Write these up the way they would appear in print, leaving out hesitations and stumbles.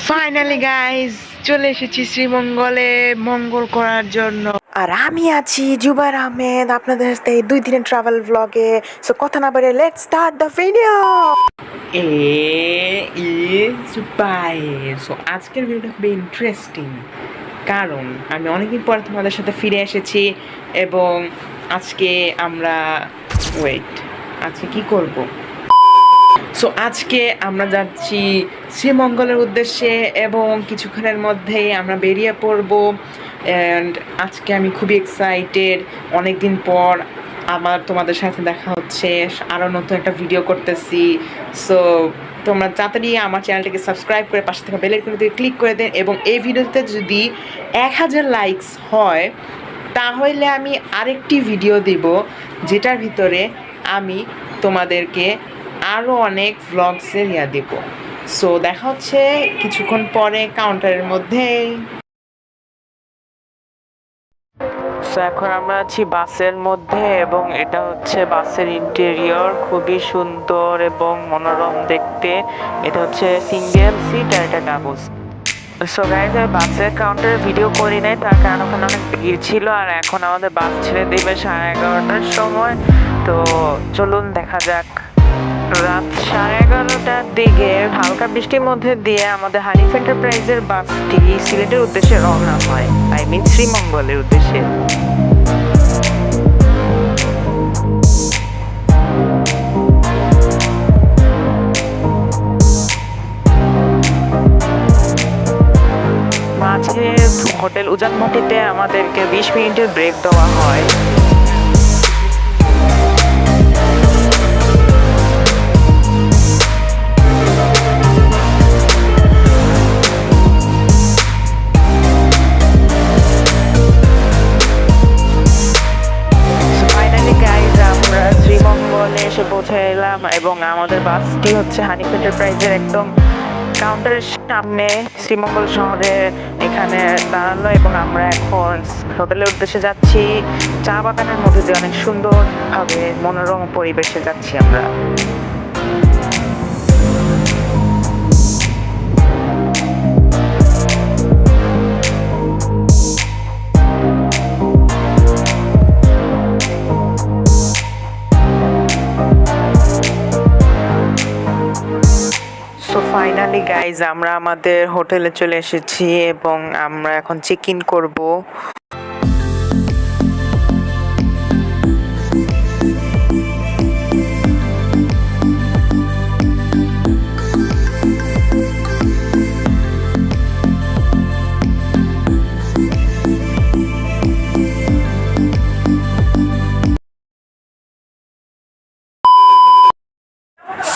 Finally guys চলে এসেছি শ্রীমঙ্গলে মঙ্গল করার জন্য। আর আমি আছি জুবাইর আহমেদ আপনাদের সাথে এই 2 দিনের ট্রাভেল ব্লগে। সো কথা না বলে let's start the video. So আজকের ভিডিওটা খুবই ইন্টারেস্টিং, কারণ আমি অনেকদিন পর তোমাদের সাথে ফিরে এসেছি এবং আজকে আমরা আজকে কি করব। সো আজকে আমরা যাচ্ছি শ্রীমঙ্গলের উদ্দেশ্যে এবং কিছুক্ষণের মধ্যেই আমরা বেরিয়ে পড়ব। অ্যান্ড আজকে আমি খুবই এক্সাইটেড, অনেক দিন পর আবার তোমাদের সাথে দেখা হচ্ছে, আরও নতুন একটা ভিডিও করতেছি। সো তোমরা তাড়াতাড়ি আমার চ্যানেলটাকে সাবস্ক্রাইব করে পাশে থাকা বেল আইকনটিতে ক্লিক করে দেন, এবং এই ভিডিওতে যদি 1000 লাইকস হয় তাহলে আমি আরেকটি ভিডিও দিব, যেটার ভিতরে আমি তোমাদেরকে আরও অনেক ভ্লগসের দেব। সো দেখা হচ্ছে কিছুক্ষণ পরে কাউন্টারের মধ্যেই। সো এখন আমরা আছি বাসের মধ্যে এবং এটা হচ্ছে বাসের ইন্টেরিয়র, খুবই সুন্দর এবং মনোরম দেখতে। এটা হচ্ছে সিঙ্গেল সিট আর এটা ডাবল। সো গাইজ আমি বাসের কাউন্টারে ভিডিও করি নাই, তার কারণ ওখানে অনেক ভিড় ছিল আর এখন আমাদের বাস ছেড়ে দেবে 11:30টার সময়। তো চলুন দেখা যাক। রাত 11:30টার দিকে হালকা বৃষ্টির মধ্যে দিয়ে আমাদের হানিফ এন্টারপ্রাইজের বাসটি সিলেটের উদ্দেশ্যে রওনা হয়, আই মিন শ্রীমঙ্গলের উদ্দেশ্যে। মাঝে হোটেল উজান ভাটিতে আমাদেরকে 20 মিনিটের ব্রেক দেওয়া হয়। এসে পৌঁছে এলাম এবং আমাদের বাসটি হচ্ছে হানিফ এন্টারপ্রাইজের একদম কাউন্টারের সামনে শ্রীমঙ্গল শহরে এখানে দাঁড়ালো এবং আমরা এখন হোটেলের উদ্দেশ্যে যাচ্ছি। চা বাগানের মধ্যে দিয়ে অনেক সুন্দরভাবে মনোরম পরিবেশে যাচ্ছি আমরা। ফাইনালি গাইজ আমরা আমাদের হোটেলে চলে এসেছি এবং আমরা এখন চেক ইন করবো।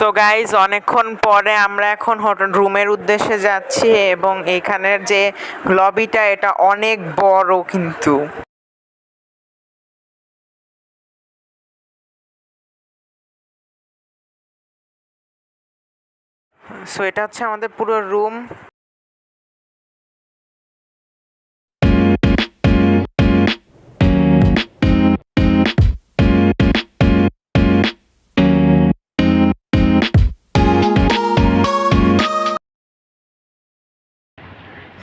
সো গাইজ অনেকক্ষণ পরে আমরা এখন হোটেল রুমের উদ্দেশ্যে যাচ্ছি এবং এখানের যে লবিটা এটা অনেক বড় কিন্তু। সো এটা হচ্ছে আমাদের পুরো রুম।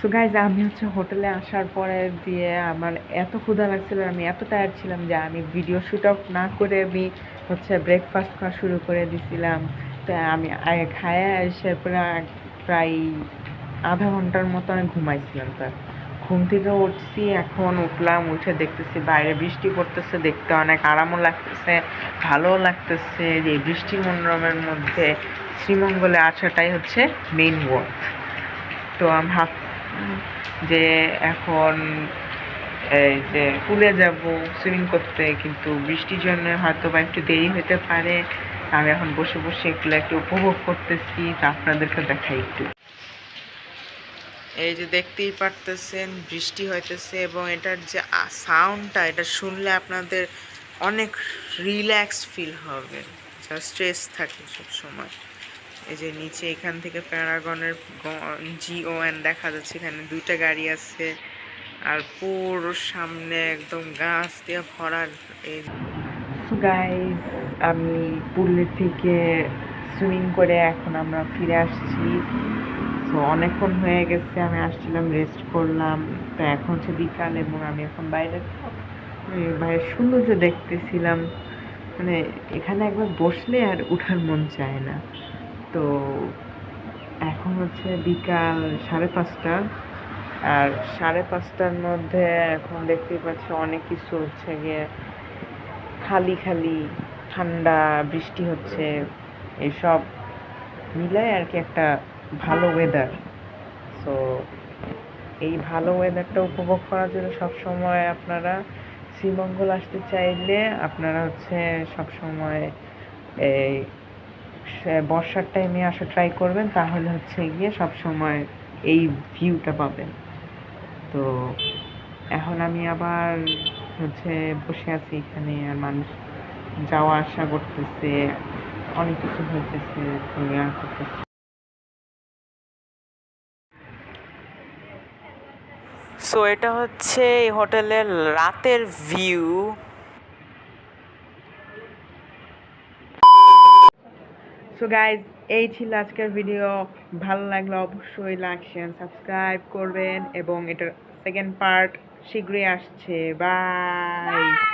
সো গাইজ আমি হচ্ছে হোটেলে আসার পরে দিয়ে আমার এত ক্ষুধা লাগছিল, আমি এত টায়ার্ড ছিলাম যে আমি ভিডিও শ্যুট আউট না করে আমি হচ্ছে ব্রেকফাস্ট খাওয়া শুরু করে দিছিলাম। তো আমি খায়া এসে প্রায় আধা ঘন্টার মতো আমি ঘুমাইছিলাম। তার ঘুম থেকে উঠছি, এখন উঠলাম, উঠে দেখতেছি বাইরে বৃষ্টি পড়তেছে, দেখতে অনেক আরামও লাগতেছে, ভালোও লাগতেছে। যে বৃষ্টি মনোরমের মধ্যে শ্রীমঙ্গলে আসাটাই হচ্ছে মেইন ওয়ার্ক। তো আমি যে এখন এই যে পুলে যাব সুইমিং করতে, কিন্তু বৃষ্টির জন্য হয়তো বা একটু দেরি হতে পারে। আমি এখন বসে বসে এগুলো একটু উপভোগ করতেছি, তা আপনাদেরকে দেখাই একটু। এই যে দেখতেই পারতেছেন বৃষ্টি হইতেছে এবং এটার যে সাউন্ডটা, এটা শুনলে আপনাদের অনেক রিল্যাক্স ফিল হবে, যা স্ট্রেস থাকে সবসময়। এই যে নিচে এখান থেকে প্যারাগনের GON দেখা যাচ্ছে, এখানে 2টা গাড়ি আছে আর পুরো সামনে একদম গাছ দিয়ে ভরা। গাইস আমি পুলের থেকে সুইমিং করে এখন আমরা ফিরে আসছি। তো অনেকক্ষণ হয়ে গেছে, আমি আসছিলাম, রেস্ট করলাম। তো এখন হচ্ছে বিকাল এবং আমি এখন বাইরের সৌন্দর্য দেখতেছিলাম। মানে এখানে একবার বসলে আর উঠার মন চায় না। তো এখন হচ্ছে বিকাল 5:30। আর 5:30টার মধ্যে এখন দেখতেই পাচ্ছি অনেক কিছু হচ্ছে গিয়ে খালি খালি, ঠান্ডা, বৃষ্টি হচ্ছে, এসব মিলায় আর কি একটা ভালো ওয়েদার। সো এই ভালো ওয়েদারটা উপভোগ করার জন্য সবসময় আপনারা শ্রীমঙ্গল আসতে চাইলে আপনারা হচ্ছে সবসময় এই বর্ষার টাইমে আসা ট্রাই করবেন, তাহলে হচ্ছে গিয়ে সবসময় এই ভিউটা পাবেন। তো এখন আমি আবার হচ্ছে বসে আছি এখানে, আর মানুষ যাওয়া আসা করতেছে, অনেক কিছু হইতেছে, করতেছে। সো এটা হচ্ছে এই হোটেলের রাতের ভিউ। সো গাইজ, এই ছিল আজকের ভিডিও। ভালো লাগলে অবশ্যই লাইক শেয়ার সাবস্ক্রাইব করবেন এবং এটার সেকেন্ড পার্ট শীঘ্রই আসছে। বাই।